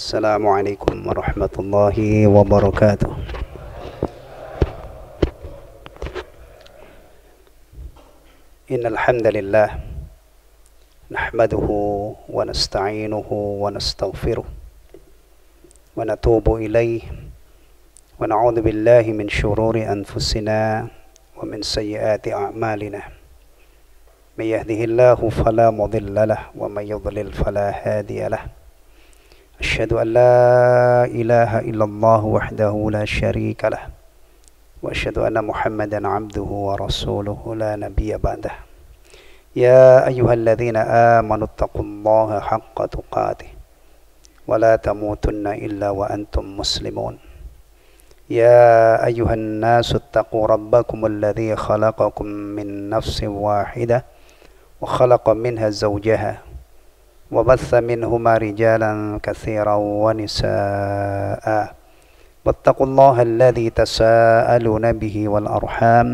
Assalamualaikum warahmatullahi wabarakatuh. Innal hamdalillah nahmaduhu wa nasta'inuhu wa nastaghfiruh wa natubu ilayhi wa na'udzu billahi min shururi anfusina wa min sayyiati a'malina. May yahdihillahu fala mudilla lahu wa may yudlil fala hadiya lahu. Asyhadu an la ilaha illallah wahdahu la syarika lah wa asyhadu anna Muhammadan abduhu wa rasuluhu la nabiyya ba'dah. Ya ayyuhalladzina amanu taqullaha haqqa tuqatih wa la tamutunna illa wa antum muslimun. Ya ayyuhan nasu taqu rabbakum alladzi khalaqakum min nafsin wahidah wa khalaqa minha zawjaha وبث منهما رجالا كثيرا ونساء واتقوا الله الذي تساءلون به والأرحام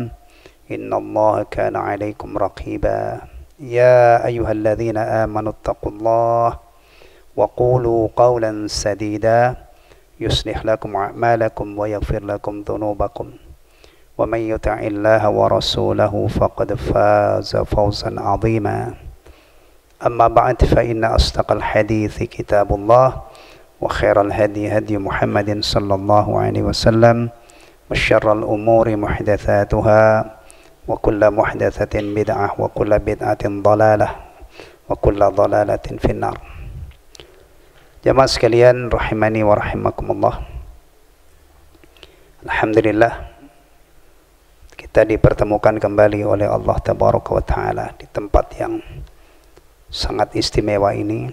إن الله كان عليكم رقيبا يا أيها الذين آمنوا اتقوا الله وقولوا قولا سديدا يصلح لكم أعمالكم ويغفر لكم ذنوبكم ومن يطع الله ورسوله فقد فاز فوزا عظيما. أما بعد فإن أصدق الحديث كتاب الله وخير الهدي هدي محمد صلى الله عليه وسلم وشر الأمور محدثاتها وكل محدثة بدعة وكل بدعة ضلالة وكل ضلالة في النار. Jamaah sekalian rahimani wa rahimakumullah. Alhamdulillah kita dipertemukan kembali oleh Allah Tabaraka wa Ta'ala di tempat yang sangat istimewa ini.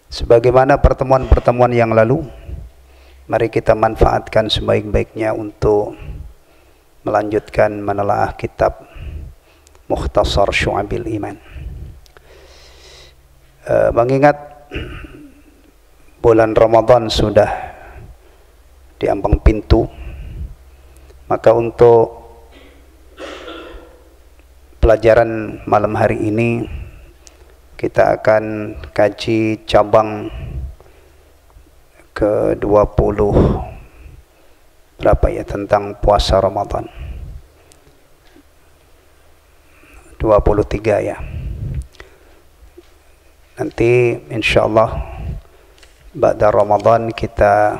Sebagaimana pertemuan-pertemuan yang lalu, mari kita manfaatkan sebaik-baiknya untuk melanjutkan menelaah kitab Mukhtasar Syu'abil Iman. Mengingat bulan Ramadan sudah di ambang pintu, maka untuk pelajaran malam hari ini kita akan kaji cabang ke-20 berapa ya tentang puasa Ramadan. 23 ya. Nanti insyaallah ba'da Ramadan kita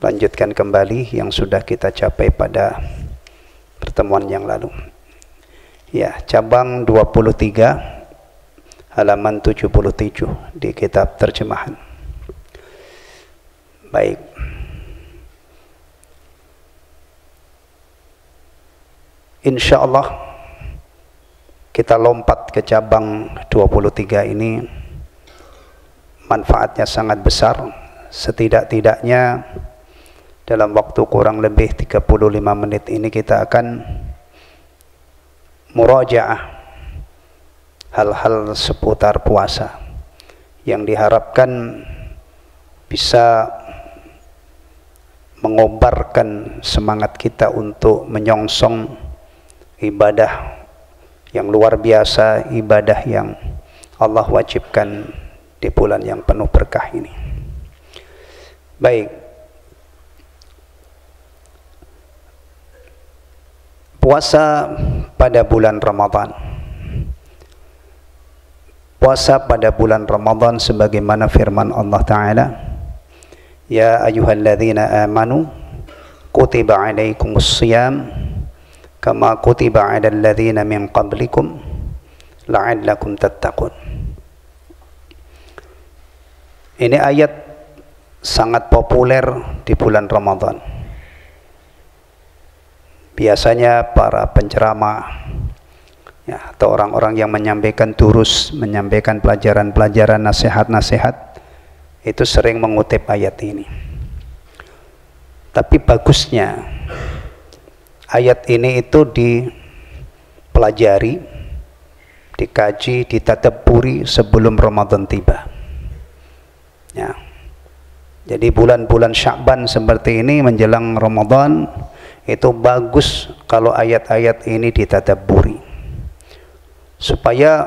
lanjutkan kembali yang sudah kita capai pada pertemuan yang lalu. Ya, cabang 23 halaman 77 di kitab terjemahan. Baik. Insyaallah kita lompat ke cabang 23 ini, manfaatnya sangat besar. Setidak-tidaknya dalam waktu kurang lebih 35 menit ini kita akan murajaah hal-hal seputar puasa yang diharapkan bisa mengobarkan semangat kita untuk menyongsong ibadah yang luar biasa, ibadah yang Allah wajibkan di bulan yang penuh berkah ini. Baik, puasa pada bulan Ramadan. Puasa pada bulan Ramadan sebagaimana firman Allah Ta'ala, Ya ayyuhalladzina amanu kutiba alaikumus siyam kama kutiba alal ladzina min qablikum la'allakum tattaqun. Ini ayat sangat populer di bulan Ramadan. Biasanya para penceramah ya, atau orang-orang yang menyampaikan durus, menyampaikan pelajaran-pelajaran, nasihat-nasihat, itu sering mengutip ayat ini. Tapi bagusnya ayat ini itu dipelajari, dikaji, ditadabburi sebelum Ramadan tiba. Ya. Jadi bulan-bulan Sya'ban seperti ini menjelang Ramadan itu bagus kalau ayat-ayat ini ditadabburi, supaya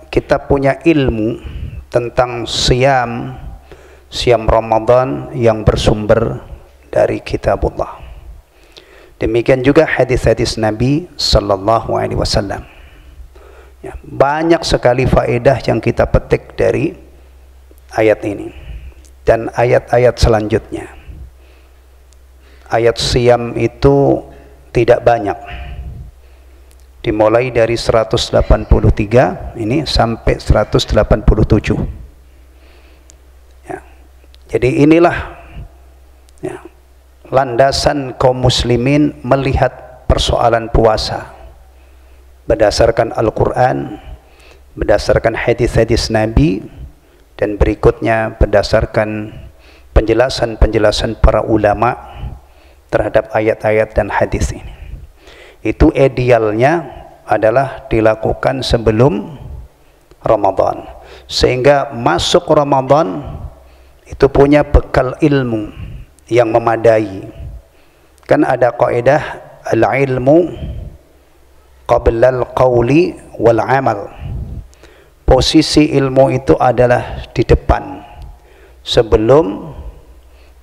kita punya ilmu tentang siam, siam Ramadan yang bersumber dari kitabullah. Demikian juga hadis-hadis Nabi sallallahu alaihi wasallam. Ya, banyak sekali faedah yang kita petik dari ayat ini dan ayat-ayat selanjutnya. Ayat siam itu tidak banyak, dimulai dari 183 ini sampai 187 ya. Jadi inilah ya, landasan kaum muslimin melihat persoalan puasa berdasarkan Al-Quran, berdasarkan hadis-hadis Nabi, dan berikutnya berdasarkan penjelasan-penjelasan para ulama terhadap ayat-ayat dan hadis ini. Itu idealnya adalah dilakukan sebelum Ramadan, sehingga masuk Ramadan itu punya bekal ilmu yang memadai. Kan ada kaidah al-ilmu qabla al-qawli wal amal. Posisi ilmu itu adalah di depan sebelum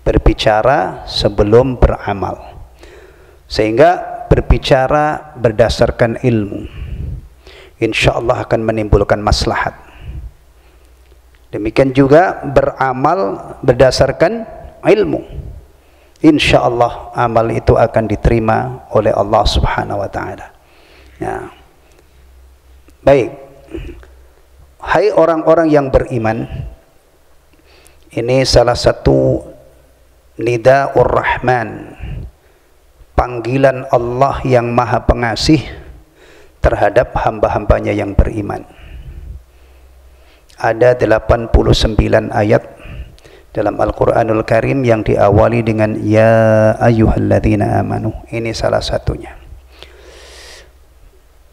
berbicara, sebelum beramal, sehingga berbicara berdasarkan ilmu insya Allah akan menimbulkan maslahat. Demikian juga beramal berdasarkan ilmu, insya Allah amal itu akan diterima oleh Allah subhanahu wa ta'ala ya. Baik, hai orang-orang yang beriman, ini salah satu Nida'ur Rahman, panggilan Allah yang maha pengasih terhadap hamba-hambanya yang beriman. Ada 89 ayat dalam Al-Quranul Karim yang diawali dengan ya ayyuhalladzina amanu. Ini salah satunya.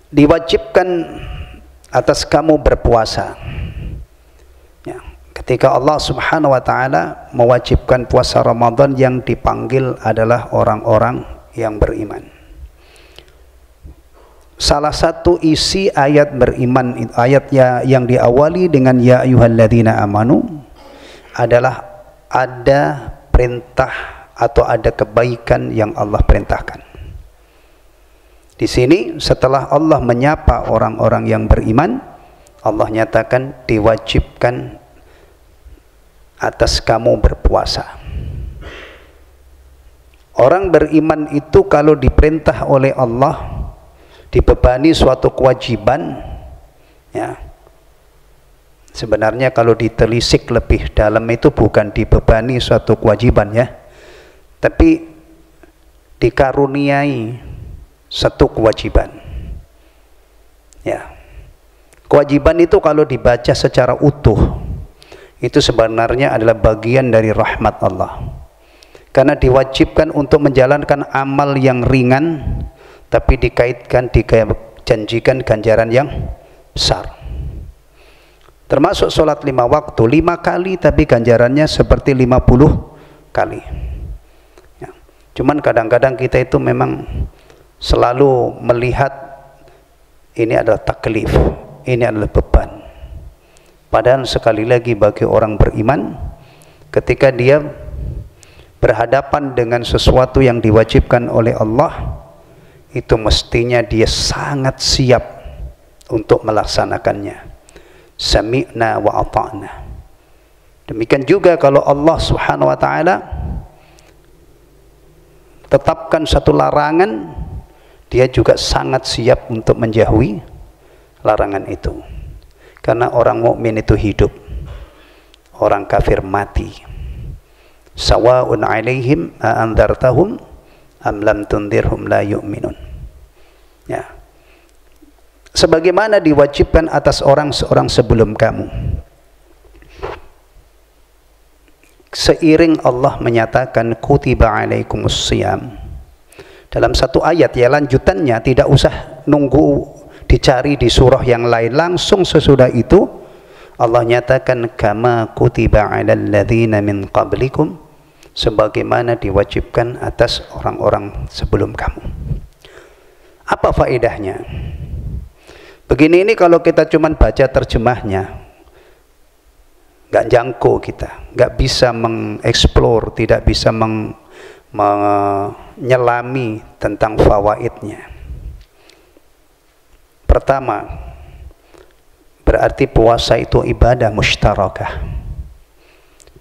Diwajibkan atas kamu berpuasa ya. Ketika Allah subhanahu wa ta'ala mewajibkan puasa Ramadan, yang dipanggil adalah orang-orang yang beriman. Salah satu isi ayat beriman, ayatnya yang diawali dengan ya ayyuhalladzina amanu, adalah ada perintah atau ada kebaikan yang Allah perintahkan. Di sini setelah Allah menyapa orang-orang yang beriman, Allah nyatakan diwajibkan atas kamu berpuasa. Orang beriman itu kalau diperintah oleh Allah, dibebani suatu kewajiban ya. Sebenarnya kalau ditelisik lebih dalam itu bukan dibebani suatu kewajiban ya, tapi dikaruniai satu kewajiban ya. Kewajiban itu kalau dibaca secara utuh itu sebenarnya adalah bagian dari rahmat Allah, karena diwajibkan untuk menjalankan amal yang ringan tapi dikaitkan, dijanjikan ganjaran yang besar. Termasuk sholat 5 waktu 5 kali tapi ganjarannya seperti 50 kali ya. Cuman kadang-kadang kita itu memang selalu melihat ini adalah taklif, ini adalah beban. Padahal sekali lagi bagi orang beriman, ketika dia berhadapan dengan sesuatu yang diwajibkan oleh Allah, itu mestinya dia sangat siap untuk melaksanakannya. Sami'na wa ata'na. Demikian juga kalau Allah subhanahu wa ta'ala tetapkan satu larangan, dia juga sangat siap untuk menjauhi larangan itu. Karena orang mukmin itu hidup, orang kafir mati. Sawa'un 'alaihim a andzartahum am lam tundirhum la yu'minun ya. Sebagaimana diwajibkan atas orang-orang sebelum kamu, seiring Allah menyatakan kutiba 'alaikumus shiyam dalam satu ayat ya, lanjutannya tidak usah nunggu dicari di surah yang lain, langsung sesudah itu Allah nyatakan kama kutiba 'alal ladzina min qablikum, sebagaimana diwajibkan atas orang-orang sebelum kamu. Apa faedahnya? Begini, ini kalau kita cuma baca terjemahnya nggak jangkau kita, nggak bisa mengeksplor, tidak bisa menyelami tentang fawaidnya. Pertama, berarti puasa itu ibadah mustarakah.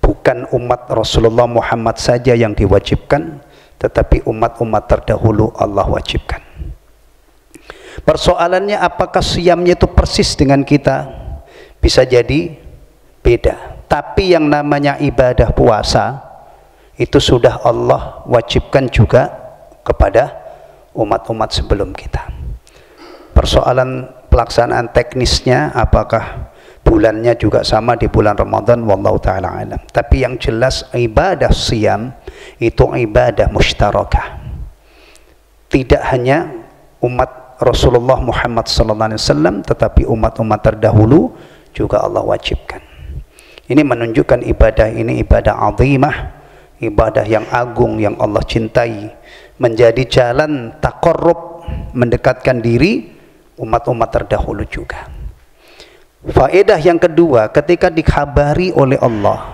Bukan umat Rasulullah Muhammad saja yang diwajibkan, tetapi umat-umat terdahulu Allah wajibkan. Persoalannya apakah siamnya itu persis dengan kita? Bisa jadi beda. Tapi yang namanya ibadah puasa itu sudah Allah wajibkan juga kepada umat-umat sebelum kita. Persoalan pelaksanaan teknisnya apakah bulannya juga sama di bulan Ramadan, wallahu taala alam. Tapi yang jelas ibadah siam itu ibadah mustarakah. Tidak hanya umat Rasulullah Muhammad SAW, tetapi umat-umat terdahulu juga Allah wajibkan. Ini menunjukkan ibadah ini ibadah azimah, ibadah yang agung yang Allah cintai, menjadi jalan taqarrub, mendekatkan diri umat-umat terdahulu juga. Faedah yang kedua, ketika dikhabari oleh Allah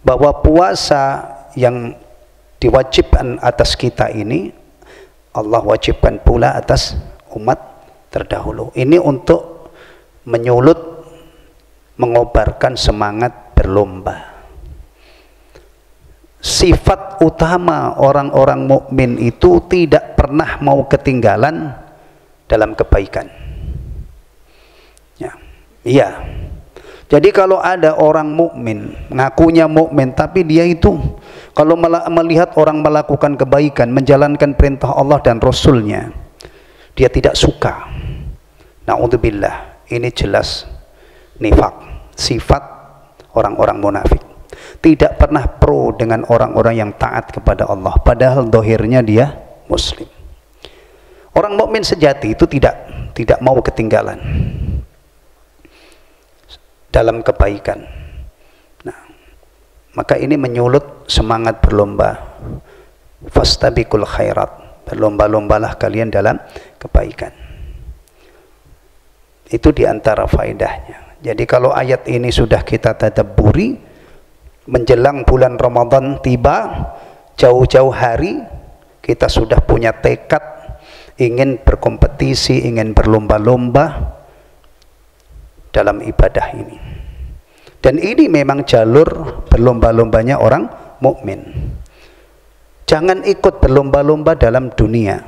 bahwa puasa yang diwajibkan atas kita ini Allah wajibkan pula atas umat terdahulu. Ini untuk menyulut, mengobarkan semangat berlomba. Sifat utama orang-orang mukmin itu tidak pernah mau ketinggalan dalam kebaikan. Ya. Iya. Jadi kalau ada orang mukmin, ngakunya mukmin, tapi dia itu kalau melihat orang melakukan kebaikan, menjalankan perintah Allah dan Rasulnya, dia tidak suka. Na'udzubillah, ini jelas nifak, sifat orang-orang munafik. Tidak pernah pro dengan orang-orang yang taat kepada Allah, padahal dohirnya dia muslim. Orang mukmin sejati itu tidak mau ketinggalan dalam kebaikan. Nah, maka ini menyulut semangat berlomba. Fastabiqul khairat, berlomba-lombalah kalian dalam kebaikan. Itu diantara faedahnya. Jadi kalau ayat ini sudah kita tadabburi, menjelang bulan Ramadan tiba, jauh-jauh hari kita sudah punya tekad ingin berkompetisi, ingin berlomba-lomba dalam ibadah ini. Dan ini memang jalur berlomba-lombanya orang mukmin. Jangan ikut berlomba-lomba dalam dunia.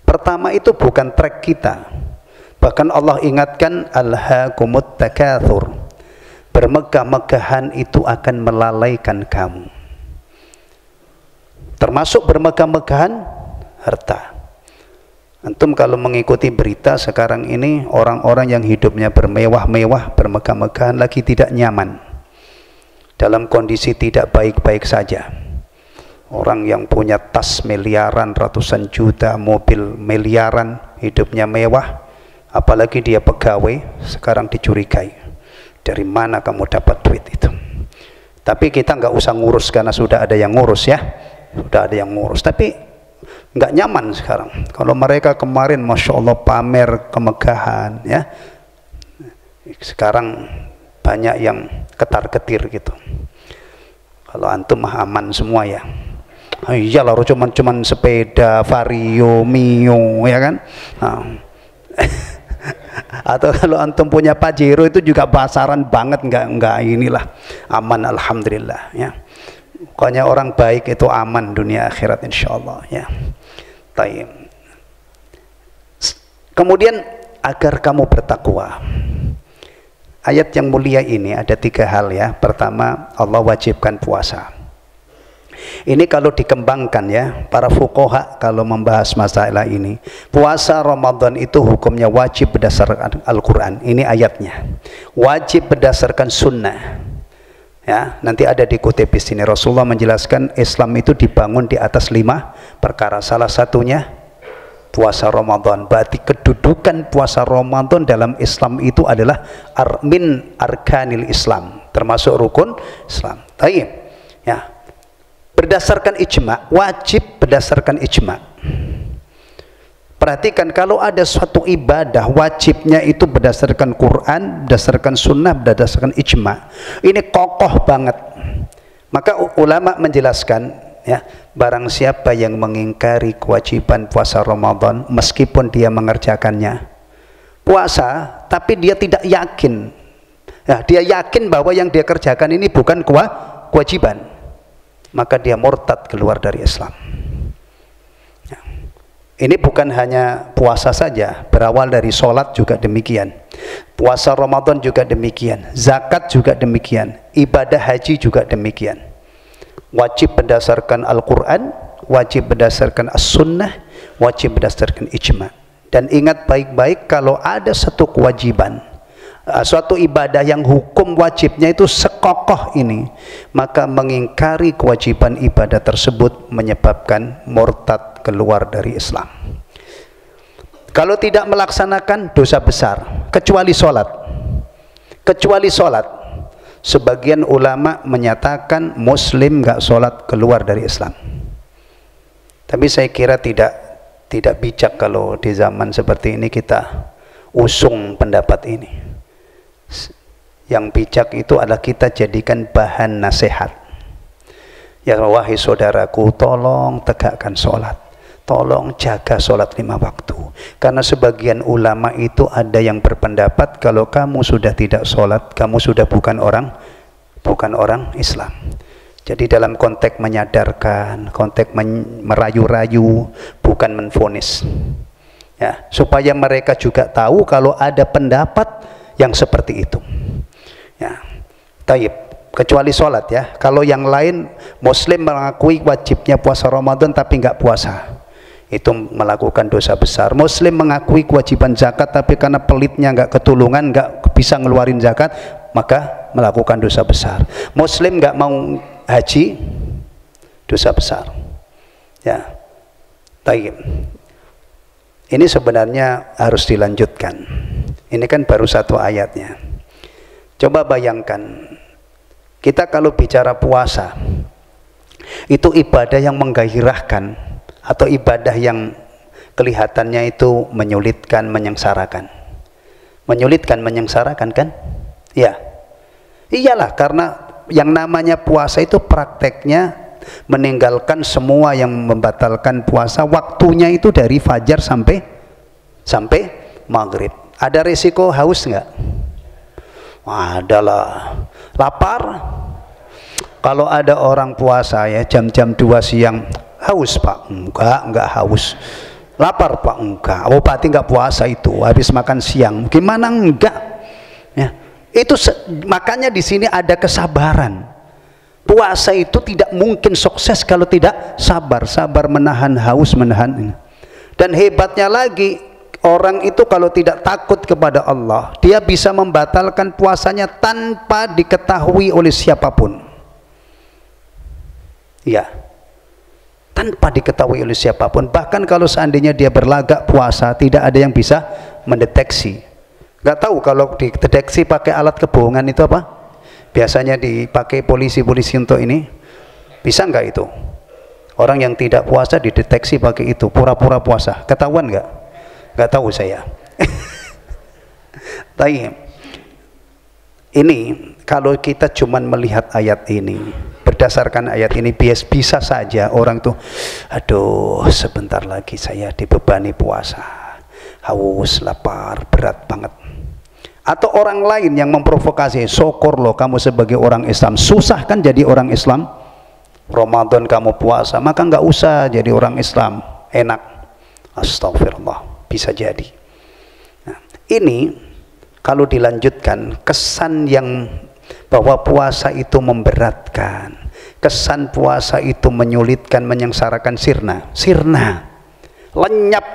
Pertama itu bukan trek kita. Bahkan Allah ingatkan alhaakumut takatsur. Bermegah-megahan itu akan melalaikan kamu. Termasuk bermegah-megahan harta. Antum kalau mengikuti berita sekarang ini, orang-orang yang hidupnya bermewah-mewah, bermegah-megahan lagi tidak nyaman, dalam kondisi tidak baik-baik saja. Orang yang punya tas miliaran, ratusan juta, mobil miliaran, hidupnya mewah, apalagi dia pegawai, sekarang dicurigai. Dari mana kamu dapat duit itu? Tapi kita nggak usah ngurus karena sudah ada yang ngurus ya, sudah ada yang ngurus. Tapi nggak nyaman sekarang. Kalau mereka kemarin masya Allah pamer kemegahan ya, sekarang banyak yang ketar-ketir gitu. Kalau antum mah aman semua ya. Iyalah cuman sepeda Vario, Mio ya kan. Nah. Atau kalau antum punya Pajero itu juga basaran banget, nggak inilah, aman alhamdulillah ya. Pokoknya orang baik itu aman dunia akhirat insyaallah ya. Taib. Kemudian agar kamu bertakwa. Ayat yang mulia ini ada 3 hal ya. Pertama, Allah wajibkan puasa. Ini kalau dikembangkan ya, para fuqaha kalau membahas masalah ini, puasa Ramadan itu hukumnya wajib berdasarkan Al-Quran. Ini ayatnya. Wajib berdasarkan sunnah. Ya, nanti ada dikutip di sini. Rasulullah menjelaskan Islam itu dibangun di atas 5 perkara. Salah satunya puasa Ramadan. Berarti kedudukan puasa Ramadan dalam Islam itu adalah min arkanil Islam, termasuk rukun Islam. Taib. Ya. Berdasarkan ijma, wajib berdasarkan ijma. Perhatikan, kalau ada suatu ibadah wajibnya itu berdasarkan Quran, berdasarkan sunnah, berdasarkan ijma, ini kokoh banget. Maka ulama menjelaskan, ya, barang siapa yang mengingkari kewajiban puasa Ramadan meskipun dia mengerjakannya, puasa tapi dia tidak yakin, ya, dia yakin bahwa yang dia kerjakan ini bukan kewajiban, maka dia murtad, keluar dari Islam. Ini bukan hanya puasa saja, berawal dari sholat juga demikian, puasa Ramadan juga demikian, zakat juga demikian, ibadah haji juga demikian. Wajib berdasarkan Al-Quran, wajib berdasarkan As-Sunnah, wajib berdasarkan ijma. Dan ingat baik-baik, kalau ada satu kewajiban, suatu ibadah yang hukum wajibnya itu sekokoh ini, maka mengingkari kewajiban ibadah tersebut menyebabkan murtad, keluar dari Islam. Kalau tidak melaksanakan, dosa besar, kecuali sholat. Kecuali sholat, sebagian ulama menyatakan muslim nggak sholat keluar dari Islam. Tapi saya kira tidak bijak kalau di zaman seperti ini kita usung pendapat ini. Yang bijak itu adalah kita jadikan bahan nasihat. Ya, wahai saudaraku, tolong tegakkan sholat, tolong jaga sholat 5 waktu. Karena sebagian ulama itu ada yang berpendapat kalau kamu sudah tidak sholat, kamu sudah bukan orang Islam. Jadi dalam konteks menyadarkan, konteks merayu-rayu, bukan menvonis, ya, supaya mereka juga tahu kalau ada pendapat yang seperti itu, ya. Taib, kecuali sholat, ya. Kalau yang lain, muslim mengakui wajibnya puasa Ramadan tapi nggak puasa, itu melakukan dosa besar. Muslim mengakui kewajiban zakat tapi karena pelitnya nggak ketulungan, nggak bisa ngeluarin zakat, maka melakukan dosa besar. Muslim nggak mau haji, dosa besar, ya. Taib, ini sebenarnya harus dilanjutkan. Ini kan baru satu ayatnya. Coba bayangkan, kita kalau bicara puasa, itu ibadah yang menggairahkan atau ibadah yang kelihatannya itu menyulitkan, menyengsarakan. Menyulitkan, menyengsarakan, kan? Ya, iyalah, karena yang namanya puasa itu prakteknya meninggalkan semua yang membatalkan puasa. Waktunya itu dari fajar sampai maghrib. Ada risiko haus nggak? Adalah. Lapar? Kalau ada orang puasa, ya, jam-jam 2 siang, haus Pak? Enggak haus. Lapar Pak? Enggak. Oh, berarti nggak puasa itu, habis makan siang. Gimana enggak? Ya, itu makanya di sini ada kesabaran. Puasa itu tidak mungkin sukses kalau tidak sabar menahan haus, menahan ini. Dan hebatnya lagi, orang itu kalau tidak takut kepada Allah, dia bisa membatalkan puasanya tanpa diketahui oleh siapapun. Ya, tanpa diketahui oleh siapapun. Bahkan kalau seandainya dia berlagak puasa, tidak ada yang bisa mendeteksi. Gak tahu kalau dideteksi pakai alat kebohongan itu apa? Biasanya dipakai polisi-polisi untuk ini. Bisa nggak itu? Orang yang tidak puasa dideteksi pakai itu, pura-pura puasa. Ketahuan nggak? Nggak tahu saya. Tapi ini kalau kita cuman melihat ayat ini, berdasarkan ayat ini, bisa saja orang tuh, aduh, sebentar lagi saya dibebani puasa, haus, lapar, berat banget. Atau orang lain yang memprovokasi, syukur loh kamu sebagai orang Islam, susah kan jadi orang Islam, Ramadan kamu puasa, maka nggak usah jadi orang Islam, enak. Astagfirullah. Bisa jadi. Nah, ini kalau dilanjutkan, kesan yang bahwa puasa itu memberatkan, kesan puasa itu menyulitkan, menyengsarakan, sirna, lenyap.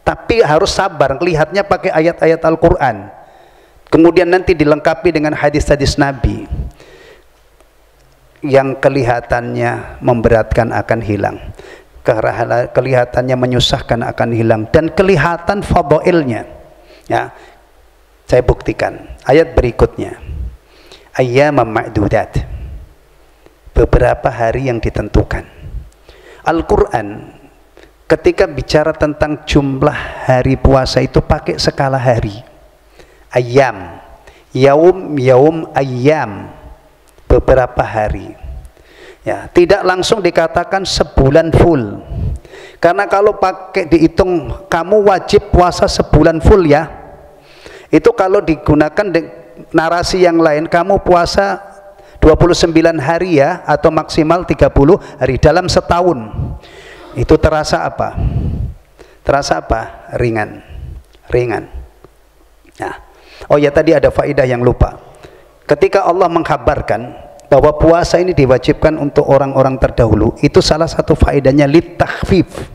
Tapi harus sabar, lihatnya pakai ayat-ayat Al-Quran, kemudian nanti dilengkapi dengan hadis-hadis Nabi, yang kelihatannya memberatkan akan hilang, kelihatannya menyusahkan akan hilang, dan kelihatan fadailnya. Ya, saya buktikan ayat berikutnya, ayyaman ma'dudat, beberapa hari yang ditentukan. Al-Quran ketika bicara tentang jumlah hari puasa itu pakai skala hari. Ayyam, yaum, ayyam, beberapa hari. Ya, tidak langsung dikatakan sebulan full. Karena kalau pakai dihitung kamu wajib puasa sebulan full ya. Itu kalau digunakan narasi yang lain, kamu puasa 29 hari ya, atau maksimal 30 hari dalam setahun. Itu terasa apa? Terasa apa? Ringan. Nah, oh ya, tadi ada faedah yang lupa. Ketika Allah mengkabarkan bahwa puasa ini diwajibkan untuk orang-orang terdahulu, itu salah satu faedahnya litakhfif,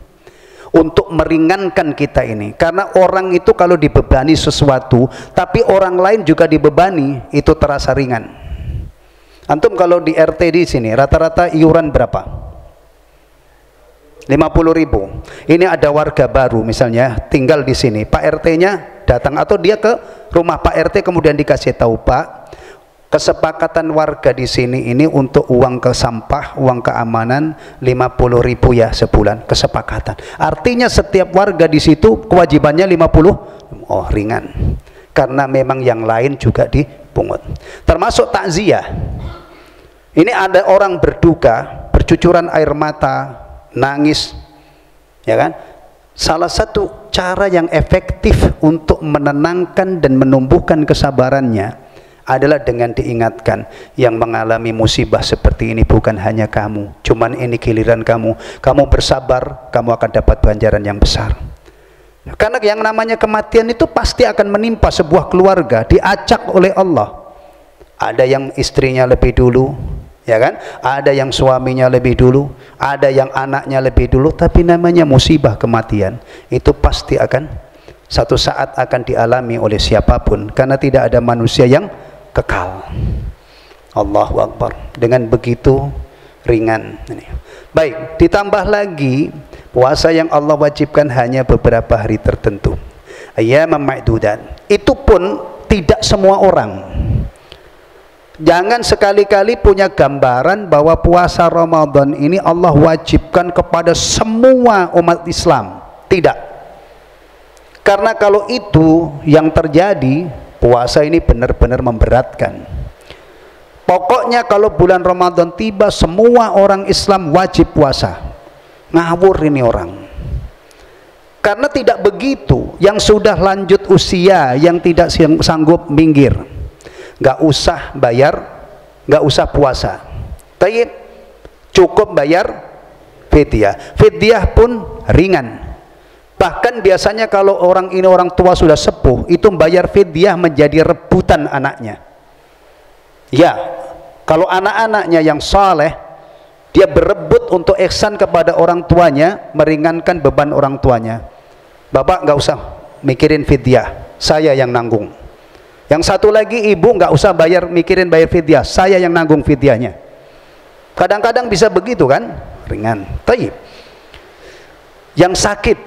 untuk meringankan kita ini. Karena orang itu kalau dibebani sesuatu tapi orang lain juga dibebani, itu terasa ringan. Antum kalau di RT di sini rata-rata iuran berapa? 50.000. Ini ada warga baru misalnya tinggal di sini, Pak RT-nya datang atau dia ke rumah Pak RT, kemudian dikasih tahu, Pak, kesepakatan warga di sini ini untuk uang ke sampah, uang keamanan 50.000 ya sebulan, kesepakatan. Artinya setiap warga di situ kewajibannya 50. Oh, ringan. Karena memang yang lain juga dipungut. Termasuk takziah. Ini ada orang berduka, bercucuran air mata, nangis, ya kan? Salah satu cara yang efektif untuk menenangkan dan menumbuhkan kesabarannya adalah dengan diingatkan, yang mengalami musibah seperti ini bukan hanya kamu, cuman ini giliran kamu. Kamu bersabar, kamu akan dapat ganjaran yang besar. Karena yang namanya kematian itu pasti akan menimpa sebuah keluarga, diacak oleh Allah. Ada yang istrinya lebih dulu, ya kan? Ada yang suaminya lebih dulu, ada yang anaknya lebih dulu. Tapi namanya musibah kematian itu pasti akan satu saat akan dialami oleh siapapun, karena tidak ada manusia yang kekal. Allahu Akbar. Dengan begitu ringan. Baik, ditambah lagi puasa yang Allah wajibkan hanya beberapa hari tertentu, ayyaman ma'dudat. Itu pun tidak semua orang. Jangan sekali-kali punya gambaran bahwa puasa Ramadan ini Allah wajibkan kepada semua umat Islam. Tidak. Karena kalau itu yang terjadi, puasa ini benar-benar memberatkan. Pokoknya kalau bulan Ramadan tiba, semua orang Islam wajib puasa. Ngawur ini orang. Karena tidak begitu. Yang sudah lanjut usia, yang tidak sanggup minggir, nggak usah bayar, nggak usah puasa. Tapi cukup bayar fidyah. Fidyah pun ringan. Bahkan biasanya kalau orang ini orang tua sudah sepuh, itu bayar fidyah menjadi rebutan anaknya. Ya, kalau anak-anaknya yang saleh, dia berebut untuk ihsan kepada orang tuanya, meringankan beban orang tuanya. Bapak nggak usah mikirin fidyah, saya yang nanggung. Yang satu lagi, ibu nggak usah mikirin bayar fidyah, saya yang nanggung fidyahnya. Kadang-kadang bisa begitu kan, ringan. Taib. Yang sakit,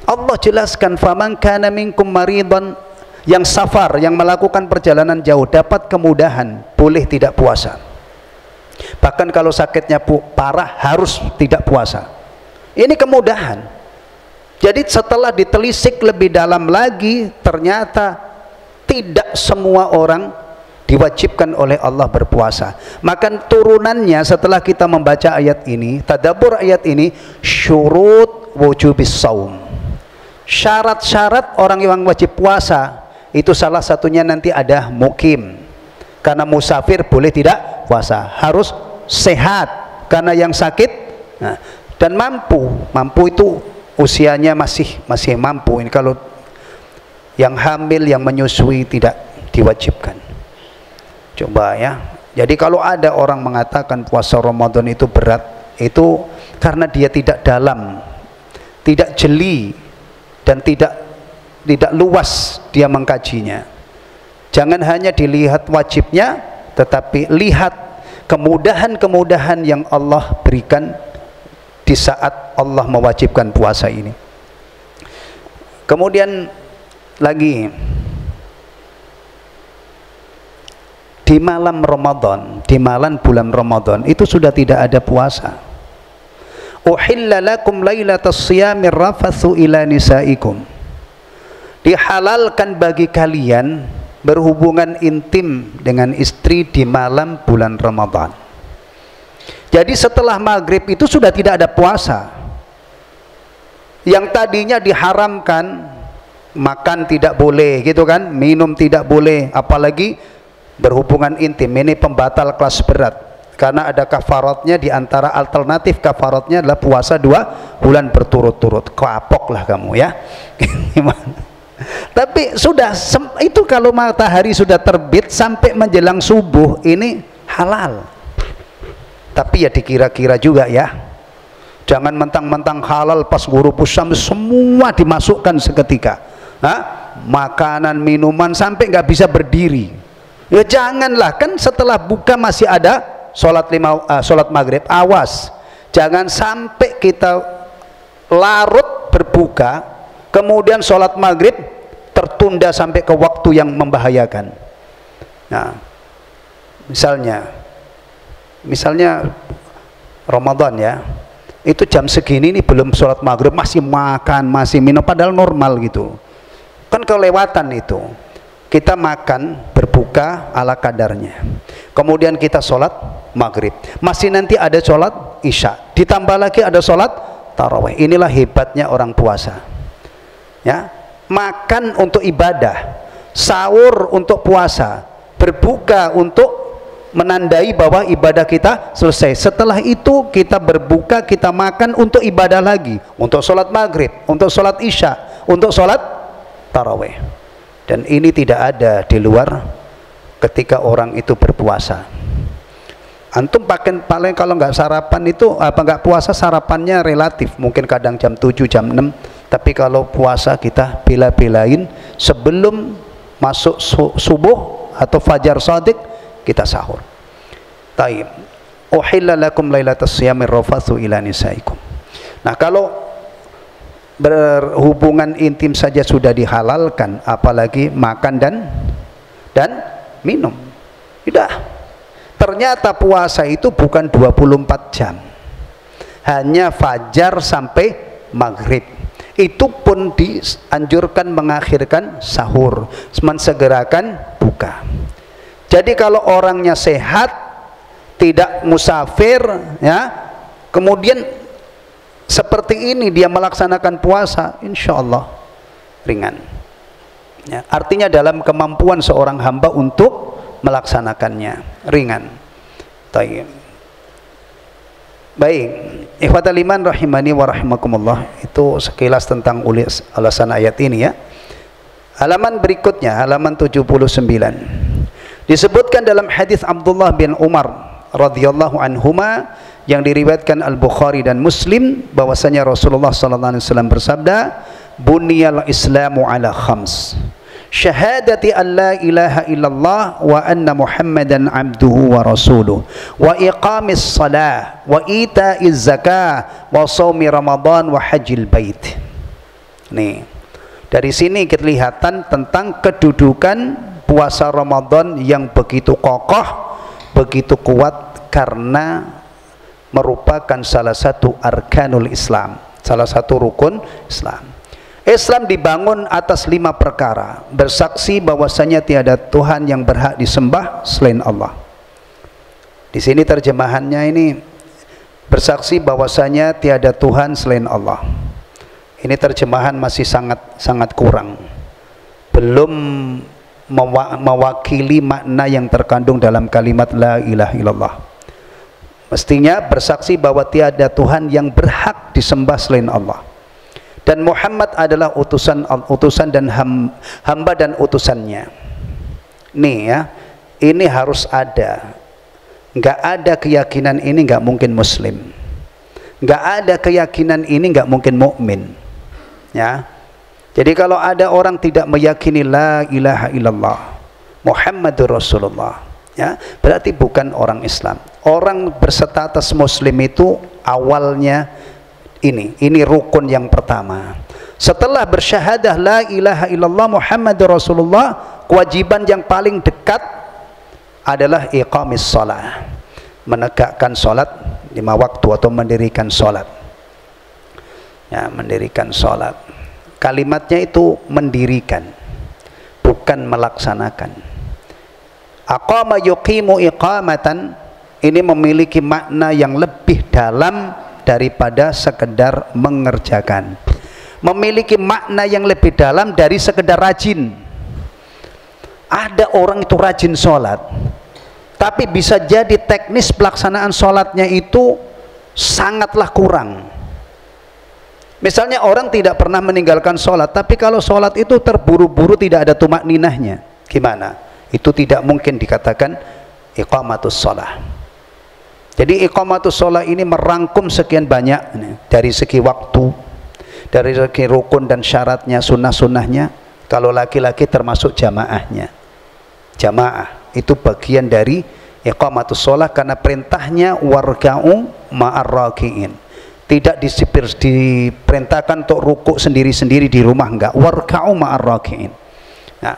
Allah jelaskan, faman kana minkum maridan, yang safar, yang melakukan perjalanan jauh, dapat kemudahan, boleh tidak puasa. Bahkan kalau sakitnya parah, harus tidak puasa. Ini kemudahan. Jadi setelah ditelisik lebih dalam lagi, ternyata tidak semua orang diwajibkan oleh Allah berpuasa. Maka turunannya setelah kita membaca ayat ini, tadabbur ayat ini, syurut wujubis saum. Syarat-syarat orang yang wajib puasa itu salah satunya nanti ada mukim, karena musafir boleh tidak puasa, harus sehat karena yang sakit, nah, dan mampu itu usianya masih mampu. Ini kalau yang hamil, yang menyusui tidak diwajibkan. Coba ya. Jadi kalau ada orang mengatakan puasa Ramadan itu berat, itu karena dia tidak dalam, tidak jeli, dan tidak luas dia mengkajinya. Jangan hanya dilihat wajibnya, tetapi lihat kemudahan-kemudahan yang Allah berikan di saat Allah mewajibkan puasa ini. Kemudian lagi, di malam Ramadan, di malam bulan Ramadan itu sudah tidak ada puasa. Uhilla lakum lailatas siyamir rafathu ila nisaikum. Dihalalkan bagi kalian berhubungan intim dengan istri di malam bulan Ramadan. Jadi setelah maghrib itu sudah tidak ada puasa. Yang tadinya diharamkan, makan tidak boleh gitu kan, minum tidak boleh, apalagi berhubungan intim, ini pembatal kelas berat. Karena ada kafaratnya, di antara alternatif kafaratnya adalah puasa 2 bulan berturut-turut. Kapok lah kamu ya. Tapi sudah itu kalau matahari sudah terbit sampai menjelang subuh ini halal. Tapi ya dikira-kira juga ya. Jangan mentang-mentang halal pas ghurubus syams semua dimasukkan seketika. Makanan, minuman sampai nggak bisa berdiri. Ya janganlah, kan setelah buka masih ada sholat maghrib. Awas, jangan sampai kita larut berbuka kemudian sholat maghrib tertunda sampai ke waktu yang membahayakan. Nah, misalnya Ramadan ya, itu jam segini nih belum sholat maghrib, masih makan, masih minum, padahal normal gitu kan, kelewatan itu. Kita makan berbuka ala kadarnya, kemudian kita sholat maghrib, masih nanti ada sholat isya, ditambah lagi ada sholat tarawih. Inilah hebatnya orang puasa ya. Makan untuk ibadah, sahur untuk puasa, berbuka untuk menandai bahwa ibadah kita selesai. Setelah itu kita berbuka, kita makan untuk ibadah lagi, untuk sholat maghrib, untuk sholat isya, untuk sholat tarawih. Dan ini tidak ada di luar ketika orang itu berpuasa. Antum paling kalau nggak sarapan itu nggak puasa, sarapannya relatif, mungkin kadang jam 7, jam 6. Tapi kalau puasa kita bela-belain sebelum masuk subuh atau fajar shadiq kita sahur. Taib. Uhilla lakum lailatas siyamir rafathu ila nisaikum. Nah, kalau berhubungan intim saja sudah dihalalkan, apalagi makan dan minum. Tidak. Ternyata puasa itu bukan 24 jam. Hanya fajar sampai maghrib. Itu pun dianjurkan mengakhirkan sahur, mensegerakan buka. Jadi kalau orangnya sehat, tidak musafir ya, kemudian seperti ini dia melaksanakan puasa, insya Allah ringan ya. Artinya dalam kemampuan seorang hamba untuk melaksanakannya ringan. Baik, ikhwatal iman rahimani wa rahimakumullah, itu sekilas tentang alasan ayat ini ya. Halaman berikutnya, halaman 79, disebutkan dalam hadis Abdullah bin Umar radhiyallahu anhuma yang diriwayatkan Al-Bukhari dan Muslim, bahwasanya Rasulullah sallallahu alaihi wasallam bersabda, "Buniyal Islamu ala khams. Syahadati an la ilaha illallah wa anna Muhammadan abduhu wa rasuluh wa iqamis salah wa ita'iz zakah wa shaumi Ramadan wa hajjil bait." Nih, dari sini kelihatan tentang kedudukan puasa Ramadan yang begitu kokoh, begitu kuat, karena merupakan salah satu arkanul Islam, salah satu rukun Islam. Islam dibangun atas 5 perkara: bersaksi bahwasanya tiada Tuhan yang berhak disembah selain Allah. Di sini terjemahannya ini bersaksi bahwasanya tiada Tuhan selain Allah. Ini terjemahan masih sangat kurang, belum mewakili makna yang terkandung dalam kalimat la ilaha illallah. Mestinya bersaksi bahwa tiada Tuhan yang berhak disembah selain Allah, dan Muhammad adalah utusan dan hamba dan utusannya. Nih ya, ini harus ada. Nggak ada keyakinan ini nggak mungkin Muslim. Nggak ada keyakinan ini nggak mungkin mukmin. Ya, jadi kalau ada orang tidak meyakini la ilaha illallah Muhammadur Rasulullah, ya, berarti bukan orang Islam. Orang berstatus Muslim itu awalnya ini rukun yang pertama. Setelah bersyahadah la ilaha illallah Muhammadur Rasulullah, kewajiban yang paling dekat adalah iqamis shalah, menegakkan salat 5 waktu atau mendirikan salat. Ya, mendirikan sholat. Kalimatnya itu mendirikan, bukan melaksanakan. Aqama yuqimu iqamatan, ini memiliki makna yang lebih dalam daripada sekedar mengerjakan. Memiliki makna yang lebih dalam dari sekedar rajin. Ada orang itu rajin sholat, tapi bisa jadi teknis pelaksanaan sholatnya itu sangatlah kurang. Misalnya orang tidak pernah meninggalkan sholat, tapi kalau sholat itu terburu-buru, tidak ada tumak ninahnya, gimana? Itu tidak mungkin dikatakan iqamatus sholah. Jadi iqamatus sholah ini merangkum sekian banyak, dari segi waktu, dari segi rukun dan syaratnya, sunnah-sunnahnya. Kalau laki-laki termasuk jamaahnya. Jamaah itu bagian dari iqamatus sholah, karena perintahnya warka'u ma'ar raki'in. Tidak diperintahkan untuk rukuk sendiri-sendiri di rumah, enggak. Warka'u ma'ar raki'in. Nah,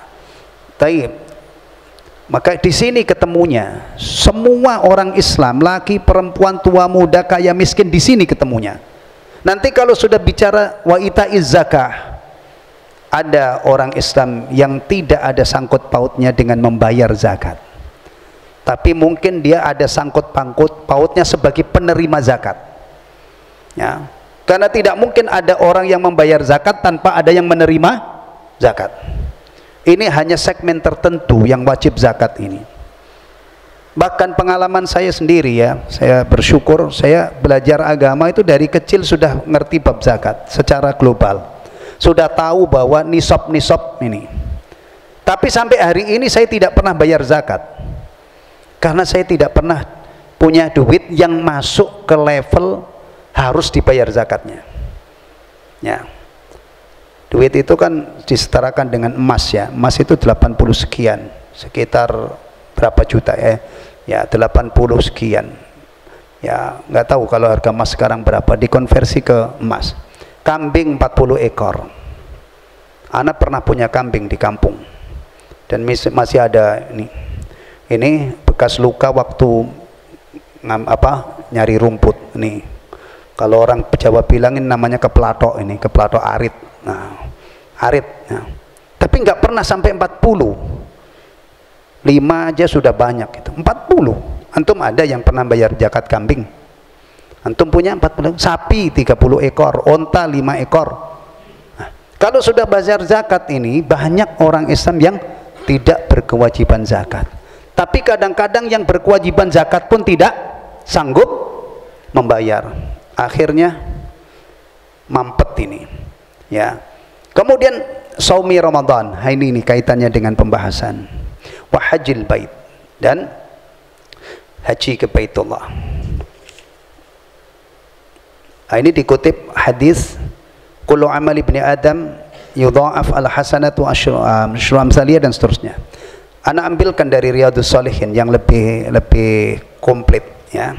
taib. Maka di sini ketemunya semua orang Islam, laki, perempuan, tua, muda, kaya, miskin, di sini ketemunya. Nanti kalau sudah bicara wa ita'iz zakah, ada orang Islam yang tidak ada sangkut pautnya dengan membayar zakat, tapi mungkin dia ada sangkut pautnya sebagai penerima zakat. Ya, karena tidak mungkin ada orang yang membayar zakat tanpa ada yang menerima zakat. Ini hanya segmen tertentu yang wajib zakat ini. Bahkan pengalaman saya sendiri, ya, saya bersyukur, saya belajar agama itu dari kecil sudah ngerti bab zakat secara global, sudah tahu bahwa nisab ini. Tapi sampai hari ini saya tidak pernah bayar zakat, karena saya tidak pernah punya duit yang masuk ke level harus dibayar zakatnya. Ya, duit itu kan disetarakan dengan emas, ya. Emas itu 80 sekian, sekitar berapa juta, ya? Ya 80 sekian. Ya, nggak tahu kalau harga emas sekarang berapa, dikonversi ke emas. Kambing 40 ekor. Anak pernah punya kambing di kampung, dan masih ada ini. Ini bekas luka waktu nyari rumput. Nih, kalau orang Jawa bilangin namanya keplatok, ini keplatok arit. Nah, arit. Nah, tapi nggak pernah sampai 40. 5 aja sudah banyak itu. 40. Antum ada yang pernah bayar zakat kambing? Antum punya 40. Sapi 30 ekor, onta 5 ekor. Nah, kalau sudah bayar zakat ini, banyak orang Islam yang tidak berkewajiban zakat. Tapi kadang-kadang yang berkewajiban zakat pun tidak sanggup membayar. Akhirnya mampet ini. Ya. Kemudian saumi Ramadan. Ini kaitannya dengan pembahasan wa hajjil bait, dan haji ke Baitullah. Ini dikutip hadis kullu amal ibni adam yudha'af al hasanatu asyru amsaliyah, dan seterusnya. Ana ambilkan dari Riyadhus Shalihin yang lebih komplit, ya.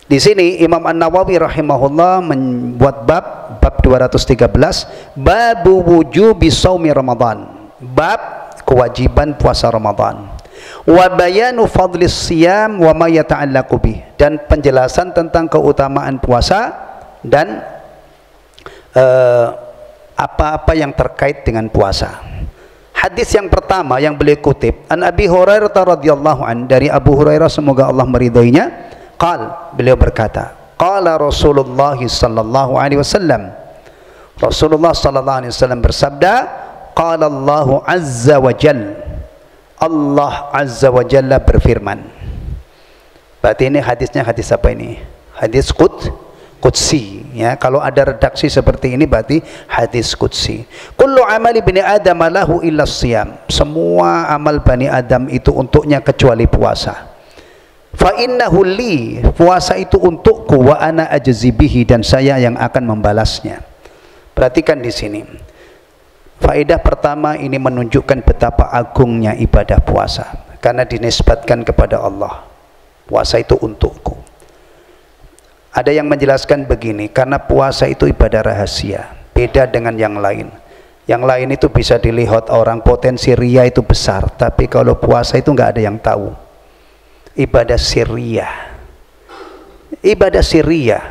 Di sini Imam An-Nawawi rahimahullah membuat bab 213, babu wujubi shaumi Ramadan, bab kewajiban puasa Ramadan, wa bayanu fadlis siyam wa ma yata'allaqu bih, dan penjelasan tentang keutamaan puasa dan apa-apa yang terkait dengan puasa. Hadis yang pertama yang beliau kutip, an Abi Hurairah radhiyallahu an, dari Abu Hurairah semoga Allah meridhoinya, beliau berkata, qala Rasulullah sallallahu alaihi wasallam, Rasulullah sallallahu alaihi wasallam bersabda, qala Allahu azza wa jalla, Allah azza wa jalla berfirman. Berarti ini hadisnya hadis apa ini? Hadis qudsi, ya. Kalau ada redaksi seperti ini berarti hadis qudsi. Kullu amali bani adam lahu illa siyam, semua amal bani Adam itu untuknya kecuali puasa. Fa innahu li, puasa itu untukku, wa ana ajzi bihi, dan saya yang akan membalasnya. Perhatikan di sini. Faedah pertama, ini menunjukkan betapa agungnya ibadah puasa, karena dinisbatkan kepada Allah. Puasa itu untukku. Ada yang menjelaskan begini, karena puasa itu ibadah rahasia, beda dengan yang lain. Yang lain itu bisa dilihat orang, potensi ria itu besar, tapi kalau puasa itu nggak ada yang tahu. Ibadah sirriyah. Ibadah sirriyah.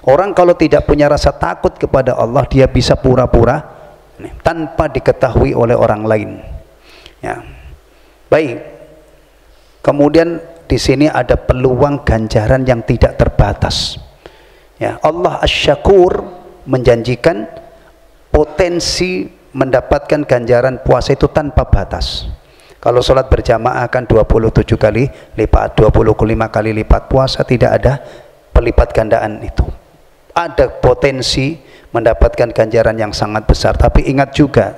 Orang kalau tidak punya rasa takut kepada Allah, dia bisa pura-pura tanpa diketahui oleh orang lain. Ya. Baik. Kemudian di sini ada peluang ganjaran yang tidak terbatas. Ya, Allah Asy-Syakur menjanjikan potensi mendapatkan ganjaran puasa itu tanpa batas. Kalau sholat berjamaah kan 27 kali lipat, 25 kali lipat. Puasa tidak ada pelipat gandaan itu. Ada potensi mendapatkan ganjaran yang sangat besar. Tapi ingat juga,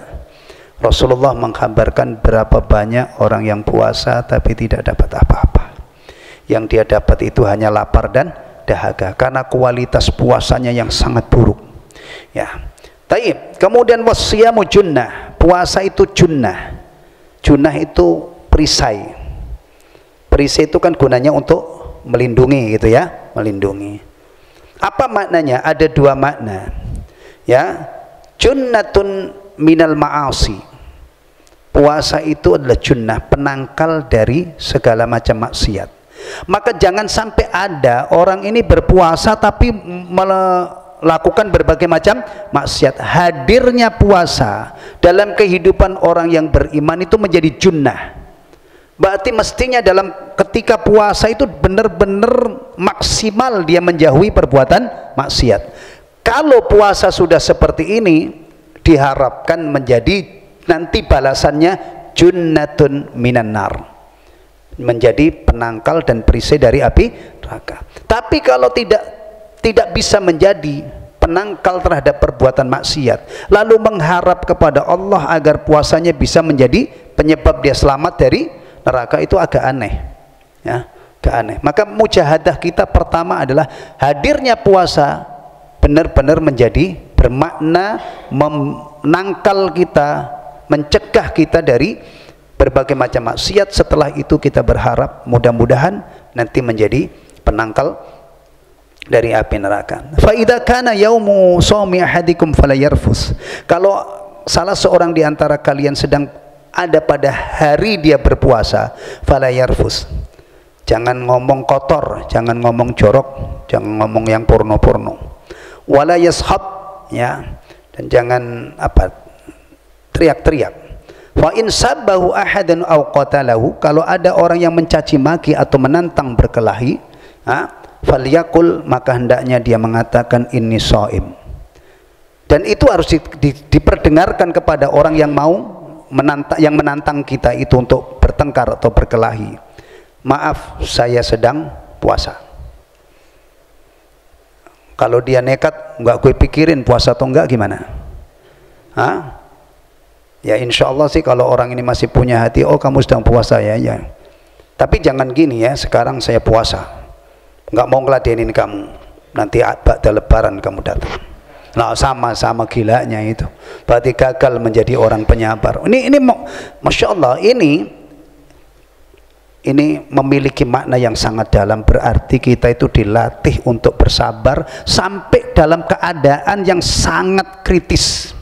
Rasulullah menggambarkan berapa banyak orang yang puasa tapi tidak dapat apa-apa. Yang dia dapat itu hanya lapar dan dahaga, karena kualitas puasanya yang sangat buruk. Ya. Taib. Kemudian wasyamu junnah. Puasa itu junnah. Junnah itu perisai. Perisai itu kan gunanya untuk melindungi gitu ya, melindungi. Apa maknanya? Ada dua makna. Ya. Junnatun minal ma'asi. Puasa itu adalah junnah, penangkal dari segala macam maksiat. Maka jangan sampai ada orang ini berpuasa tapi melakukan berbagai macam maksiat. Hadirnya puasa dalam kehidupan orang yang beriman itu menjadi junnah. Berarti mestinya dalam ketika puasa itu benar-benar maksimal dia menjauhi perbuatan maksiat. Kalau puasa sudah seperti ini, diharapkan menjadi nanti balasannya junnatun minan nar, menjadi penangkal dan perisai dari api neraka. Tapi kalau tidak bisa menjadi penangkal terhadap perbuatan maksiat, lalu mengharap kepada Allah agar puasanya bisa menjadi penyebab dia selamat dari neraka, itu agak aneh ya, agak aneh. Maka mujahadah kita pertama adalah hadirnya puasa benar-benar menjadi bermakna menangkal kita, mencegah kita dari berbagai macam maksiat. Setelah itu kita berharap mudah-mudahan nanti menjadi penangkal dari api neraka. Fa idza kana yaumu shaumi ahadikum fala yarfus. Kalau salah seorang di antara kalian sedang ada pada hari dia berpuasa, fala yarfus. Jangan ngomong kotor, jangan ngomong jorok, jangan ngomong yang porno-porno. Wala yashab, ya, dan jangan apa, teriak-teriak. Fa in sabbahu ahadan aw qatalahu, kalau ada orang yang mencaci maki atau menantang berkelahi, falyakul, maka hendaknya dia mengatakan inni shaim. Dan itu harus diperdengarkan kepada orang yang mau menantang kita itu untuk bertengkar atau berkelahi. Maaf, saya sedang puasa. Kalau dia nekat, nggak gue pikirin puasa atau enggak, gimana? Ya insya Allah sih kalau orang ini masih punya hati, oh kamu sedang puasa ya, ya. Tapi jangan gini ya, sekarang saya puasa, nggak mau ngeladenin kamu, nanti ba'da lebaran kamu datang. Nah, sama-sama gilanya itu. Berarti gagal menjadi orang penyabar. Ini Masya Allah, ini memiliki makna yang sangat dalam. Berarti kita itu dilatih untuk bersabar sampai dalam keadaan yang sangat kritis.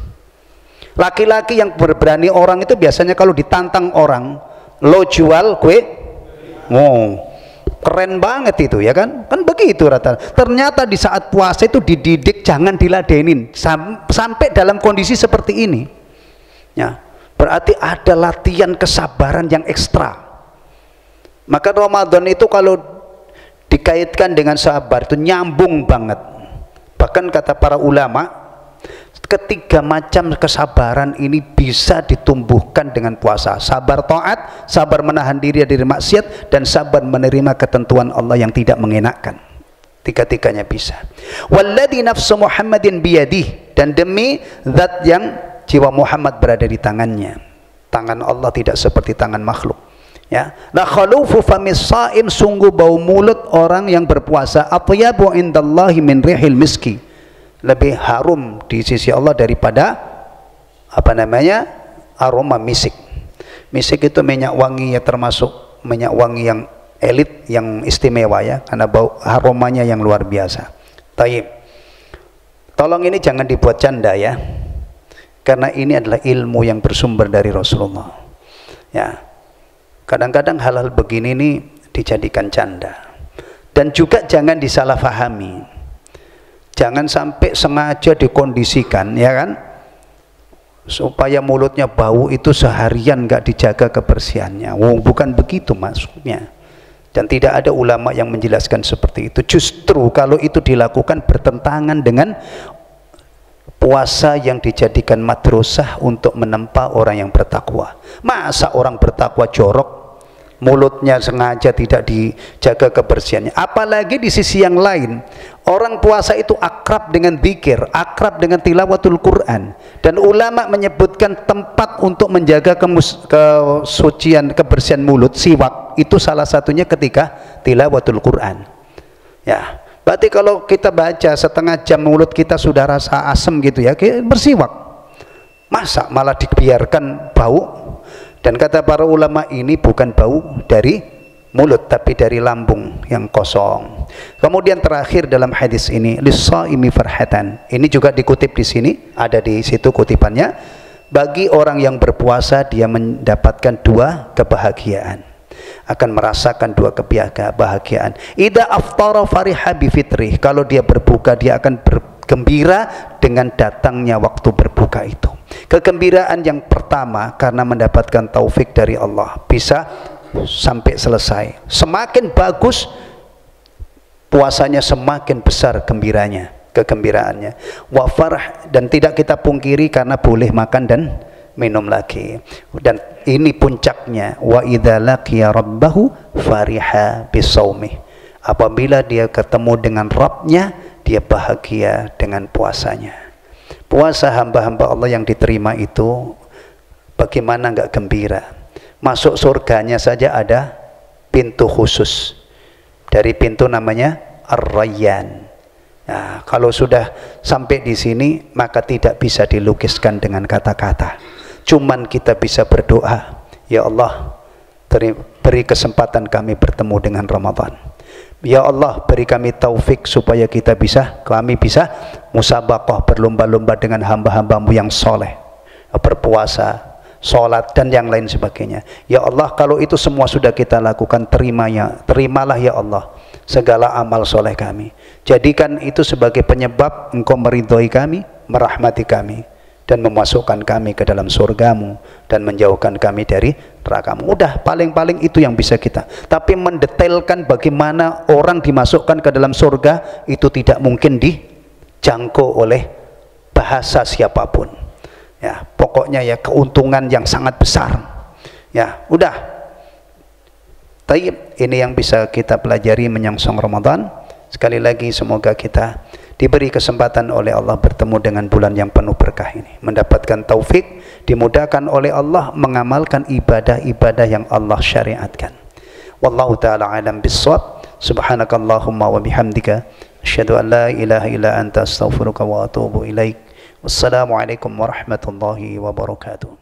Laki-laki yang berani orang itu biasanya kalau ditantang orang, lo jual gue, keren banget itu ya kan? Kan begitu rata. Ternyata di saat puasa itu dididik jangan diladenin sampai dalam kondisi seperti ini. Ya, berarti ada latihan kesabaran yang ekstra. Maka Ramadan itu kalau dikaitkan dengan sabar itu nyambung banget. Bahkan kata para ulama, ketiga macam kesabaran ini bisa ditumbuhkan dengan puasa. Sabar taat, sabar menahan diri dari maksiat, dan sabar menerima ketentuan Allah yang tidak mengenakkan. Tiga-tiganya bisa. Walladzi nafsu Muhammadin biyadih, dan demi zat yang jiwa Muhammad berada di tangannya. Tangan Allah tidak seperti tangan makhluk. Ya, la khalufu famis shaim, sungguh bau mulut orang yang berpuasa atyabu indallahi min rihil miski, lebih harum di sisi Allah daripada apa namanya, aroma misik. Misik itu minyak wangi ya, termasuk minyak wangi yang elit, yang istimewa ya, karena bau aromanya yang luar biasa. Taib. Tolong ini jangan dibuat canda ya, karena ini adalah ilmu yang bersumber dari Rasulullah. Ya. Kadang-kadang hal-hal begini ini dijadikan canda, dan juga jangan disalahfahami. Jangan sampai sengaja dikondisikan, ya kan, supaya mulutnya bau itu seharian nggak dijaga kebersihannya. Bukan begitu maksudnya. Dan tidak ada ulama yang menjelaskan seperti itu. Justru kalau itu dilakukan bertentangan dengan puasa yang dijadikan madrasah untuk menempa orang yang bertakwa. Masa orang bertakwa jorok, mulutnya sengaja tidak dijaga kebersihannya? Apalagi di sisi yang lain, orang puasa itu akrab dengan zikir, akrab dengan tilawatul Quran, dan ulama menyebutkan tempat untuk menjaga kesucian, kebersihan mulut, siwak, itu salah satunya ketika tilawatul Quran. Ya, berarti kalau kita baca setengah jam mulut kita sudah rasa asem gitu ya, bersiwak. Masa malah dibiarkan bau? Dan kata para ulama, ini bukan bau dari mulut tapi dari lambung yang kosong. Kemudian terakhir dalam hadis ini, lis-shaimi farhatan. Ini juga dikutip di sini, ada di situ kutipannya. Bagi orang yang berpuasa dia mendapatkan dua kebahagiaan. Akan merasakan dua kebahagiaan. Idza aftara fariha bi fitrih. Kalau dia berbuka dia akan bergembira dengan datangnya waktu berbuka itu. Kegembiraan yang pertama karena mendapatkan taufik dari Allah, bisa sampai selesai. Semakin bagus puasanya, semakin besar gembiranya, kegembiraannya. Wa farah, dan tidak kita pungkiri karena boleh makan dan minum lagi. Dan ini puncaknya, wa idza laqiya rabbahu fariha bisaumih. Apabila dia ketemu dengan Rabbnya, dia bahagia dengan puasanya. Puasa hamba-hamba Allah yang diterima itu bagaimana enggak gembira? Masuk surganya saja ada pintu khusus. Dari pintu namanya Ar-Rayyan. Nah, kalau sudah sampai di sini maka tidak bisa dilukiskan dengan kata-kata. Cuman kita bisa berdoa, ya Allah, beri kesempatan kami bertemu dengan Ramadan. Ya Allah, beri kami taufik supaya kami bisa musabaqah, berlomba-lomba dengan hamba-hambamu yang soleh, berpuasa, sholat, dan yang lain sebagainya. Ya Allah, kalau itu semua sudah kita lakukan, terimalah ya Allah segala amal soleh kami. Jadikan itu sebagai penyebab Engkau meridhoi kami, merahmati kami, dan memasukkan kami ke dalam surgamu, dan menjauhkan kami dari nerakamu. Udah, paling-paling itu yang bisa kita. Tapi mendetailkan bagaimana orang dimasukkan ke dalam surga, itu tidak mungkin dijangkau oleh bahasa siapapun. Ya, pokoknya ya keuntungan yang sangat besar. Ya, udah. Taib, ini yang bisa kita pelajari menyongsong Ramadan. Sekali lagi semoga kita diberi kesempatan oleh Allah bertemu dengan bulan yang penuh berkah ini, mendapatkan taufik, dimudahkan oleh Allah mengamalkan ibadah-ibadah yang Allah syariatkan. Wallahu ta'ala alam bissawab. Subhanakallahumma wa bihamdika asyhadu an la ilaha illa anta astaghfiruka wa atubu ilaik. Wassalamualaikum warahmatullahi wabarakatuh.